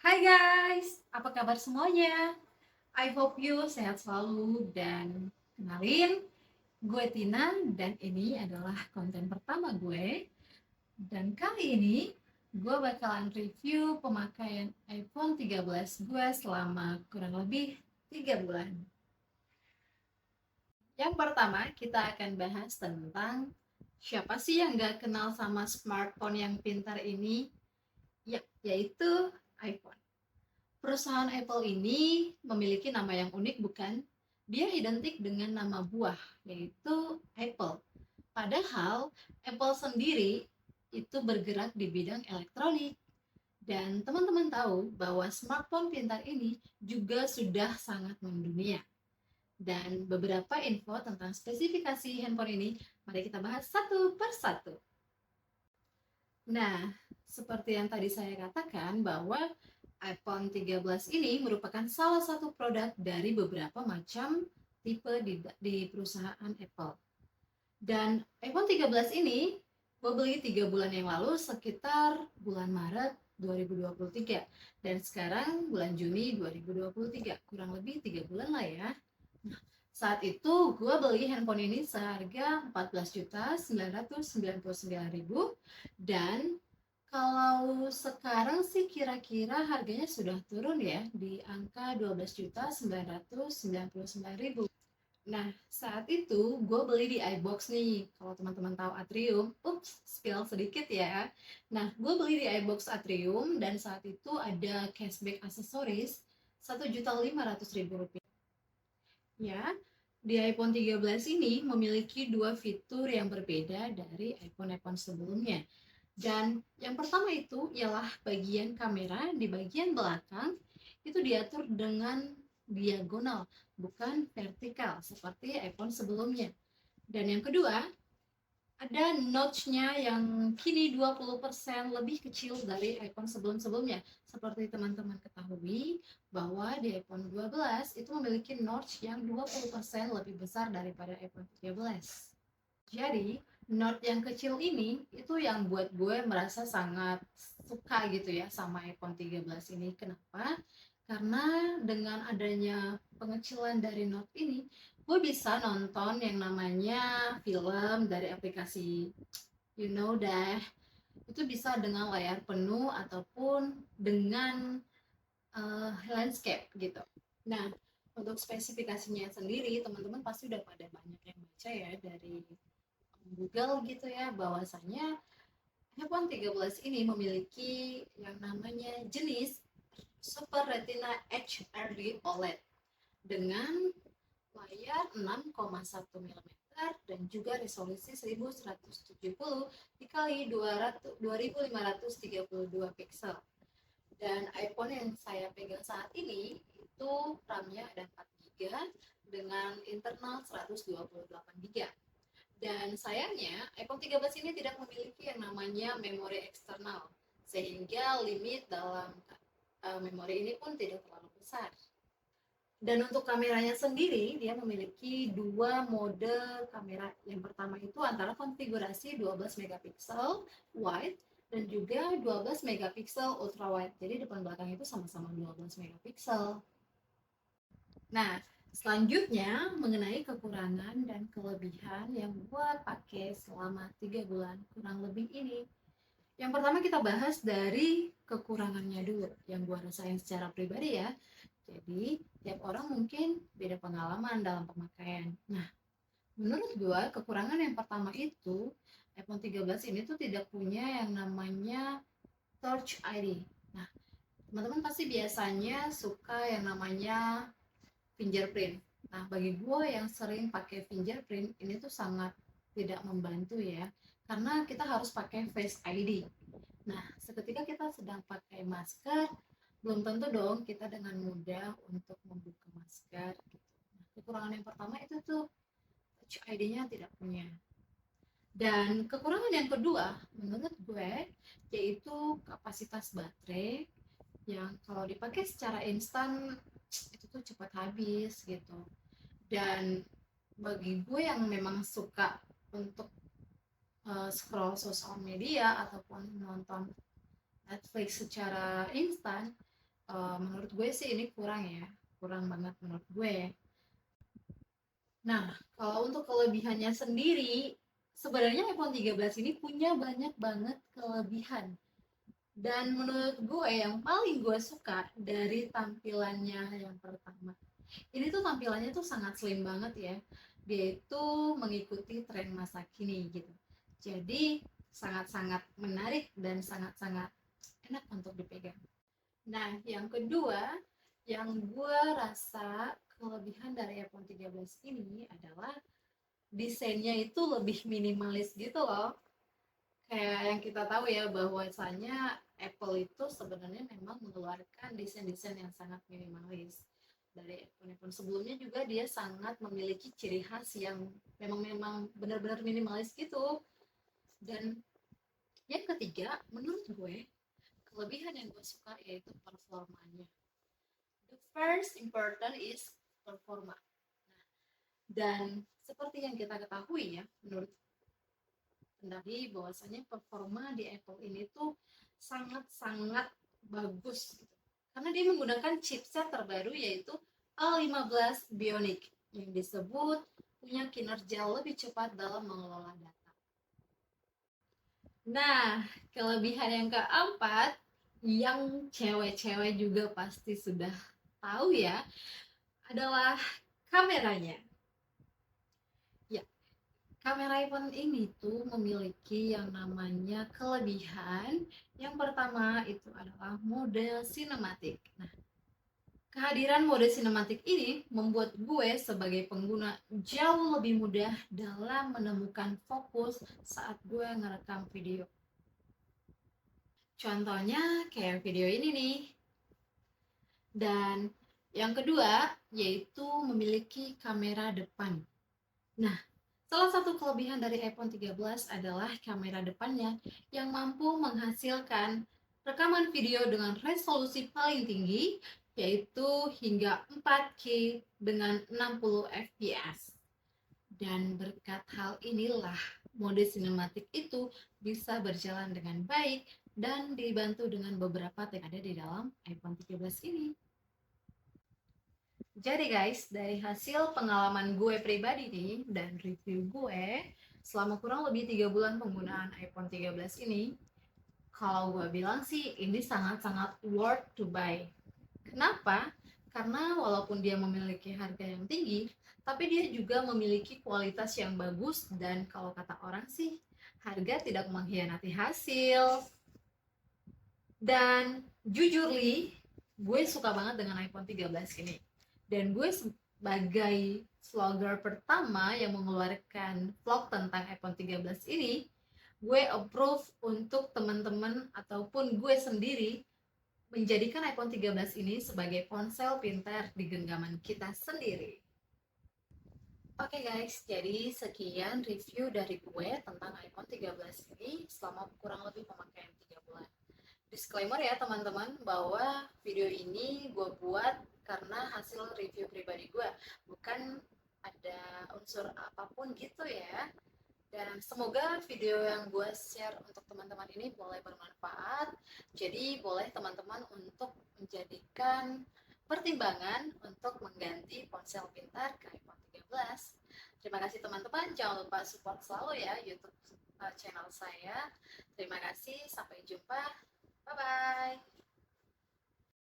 Hai guys, apa kabar semuanya? I hope you sehat selalu dan kenalin, gue Tina dan ini adalah konten pertama gue. Dan kali ini gue bakalan review pemakaian iPhone 13 gue selama kurang lebih 3 bulan. Yang pertama kita akan bahas tentang siapa sih yang gak kenal sama smartphone yang pintar ini? Ya, yaitu iPhone. Perusahaan Apple ini memiliki nama yang unik, bukan? Dia identik dengan nama buah, yaitu Apple. Padahal Apple sendiri itu bergerak di bidang elektronik. Dan teman-teman tahu bahwa smartphone pintar ini juga sudah sangat mendunia. Dan beberapa info tentang spesifikasi handphone ini, mari kita bahas satu persatu. Nah, seperti yang tadi saya katakan bahwa iPhone 13 ini merupakan salah satu produk dari beberapa macam tipe di perusahaan Apple. Dan iPhone 13 ini gue beli 3 bulan yang lalu sekitar bulan Maret 2023. Dan sekarang bulan Juni 2023, kurang lebih 3 bulan lah ya. Nah, saat itu gue beli handphone ini seharga 14.999.000 dan kalau sekarang sih kira-kira harganya sudah turun ya di angka 12.999.000. Nah, saat itu gue beli di iBox nih. Kalau teman-teman tahu Atrium, ups, spill sedikit ya. Nah, gue beli di iBox Atrium dan saat itu ada cashback aksesoris 1.500.000 rupiah. Ya, di iPhone 13 ini memiliki dua fitur yang berbeda dari iPhone-iPhone sebelumnya. Dan yang pertama itu ialah bagian kamera di bagian belakang itu diatur dengan diagonal, bukan vertikal seperti iPhone sebelumnya. Dan yang kedua, ada notch-nya yang kini 20% lebih kecil dari iPhone sebelum-sebelumnya. Seperti teman-teman ketahui bahwa di iPhone 12 itu memiliki notch yang 20% lebih besar daripada iPhone 13. Jadi, note yang kecil ini itu yang buat gue merasa sangat suka gitu ya sama iPhone 13 ini. Kenapa? Karena dengan adanya pengecilan dari note ini, gue bisa nonton yang namanya film dari aplikasi you know deh. Itu bisa dengan layar penuh ataupun dengan landscape gitu. Nah, untuk spesifikasinya sendiri, teman-teman pasti udah pada banyak yang baca ya dari Google gitu ya, bahwasanya iPhone 13 ini memiliki yang namanya jenis Super Retina HRD OLED dengan layar 6,1 mm dan juga resolusi 1170 dikali 2532 pixel. Dan iPhone yang saya pegang saat ini itu RAM-nya ada 4 GB dengan internal 128 GB. Dan sayangnya iPhone 13 ini tidak memiliki yang namanya memori eksternal, sehingga limit dalam memori ini pun tidak terlalu besar. Dan untuk kameranya sendiri, dia memiliki dua mode kamera. Yang pertama itu antara konfigurasi 12 megapiksel wide dan juga 12 megapiksel ultra wide. Jadi depan belakang itu sama-sama 12 megapiksel. Nah, selanjutnya mengenai kekurangan dan kelebihan yang gue pakai selama 3 bulan kurang lebih ini. Yang pertama kita bahas dari kekurangannya dulu, yang gue rasain secara pribadi ya. Jadi, tiap orang mungkin beda pengalaman dalam pemakaian. Nah, menurut gue kekurangan yang pertama itu iPhone 13 ini tuh tidak punya yang namanya Touch ID. Nah, teman-teman pasti biasanya suka yang namanya fingerprint. Nah, bagi gue yang sering pakai fingerprint ini tuh sangat tidak membantu ya, karena kita harus pakai Face ID. Nah, seketika kita sedang pakai masker, belum tentu dong kita dengan mudah untuk membuka masker gitu. Nah, kekurangan yang pertama itu tuh Touch ID-nya tidak punya. Dan kekurangan yang kedua menurut gue yaitu kapasitas baterai yang kalau dipakai secara instan itu tuh cepat habis gitu. Dan bagi gue yang memang suka untuk scroll sosial media ataupun nonton Netflix secara instan, menurut gue sih ini kurang ya, kurang banget menurut gue. Nah, kalau untuk kelebihannya sendiri, sebenarnya iPhone 13 ini punya banyak banget kelebihan. Dan menurut gue yang paling gue suka dari tampilannya yang pertama, ini tuh tampilannya tuh sangat slim banget ya. Dia itu mengikuti tren masa kini gitu. Jadi sangat-sangat menarik dan sangat-sangat enak untuk dipegang. Nah, yang kedua, yang gue rasa kelebihan dari iPhone 13 ini adalah desainnya itu lebih minimalis gitu loh. Kayak yang kita tahu ya bahwasanya Apple itu sebenarnya memang mengeluarkan desain-desain yang sangat minimalis. Dari iPhone-iPhone sebelumnya juga dia sangat memiliki ciri khas yang memang benar-benar minimalis gitu. Dan yang ketiga, menurut gue, kelebihan yang gue suka yaitu performanya. The first important is performa. Dan seperti yang kita ketahui ya, menurut pendaki bahwasanya performa di Apple ini tuh sangat-sangat bagus gitu. Karena dia menggunakan chipset terbaru yaitu A15 Bionic yang disebut punya kinerja lebih cepat dalam mengelola data. Nah, kelebihan yang keempat yang cewek-cewek juga pasti sudah tahu ya adalah kameranya. Ya, kamera iPhone ini tuh memiliki yang namanya kelebihan. Yang pertama itu adalah mode sinematik. Nah, kehadiran mode sinematik ini membuat gue sebagai pengguna jauh lebih mudah dalam menemukan fokus saat gue ngerekam video. Contohnya kayak video ini nih. Dan yang kedua yaitu memiliki kamera depan. Nah, salah satu kelebihan dari iPhone 13 adalah kamera depannya yang mampu menghasilkan rekaman video dengan resolusi paling tinggi yaitu hingga 4K dengan 60 fps. Dan berkat hal inilah mode sinematik itu bisa berjalan dengan baik dan dibantu dengan beberapa teknik ada di dalam iPhone 13 ini. Jadi guys, dari hasil pengalaman gue pribadi nih dan review gue selama kurang lebih 3 bulan penggunaan iPhone 13 ini, kalau gue bilang sih ini sangat-sangat worth to buy. Kenapa? Karena walaupun dia memiliki harga yang tinggi, tapi dia juga memiliki kualitas yang bagus dan kalau kata orang sih, harga tidak mengkhianati hasil. Dan jujur li, gue suka banget dengan iPhone 13 ini. Dan gue sebagai vlogger pertama yang mengeluarkan vlog tentang iPhone 13 ini, gue approve untuk teman-teman ataupun gue sendiri menjadikan iPhone 13 ini sebagai ponsel pintar di genggaman kita sendiri. Oke guys, jadi sekian review dari gue tentang iPhone 13 ini selama kurang lebih pemakaian 3 bulan. Disclaimer ya teman-teman bahwa video ini gue buat karena hasil review pribadi gue, bukan ada unsur apapun gitu ya. Dan semoga video yang gue share untuk teman-teman ini boleh bermanfaat. Jadi boleh teman-teman untuk menjadikan pertimbangan untuk mengganti ponsel pintar ke iPhone 13. Terima kasih teman-teman, jangan lupa support selalu ya YouTube channel saya. Terima kasih, sampai jumpa. Bye-bye.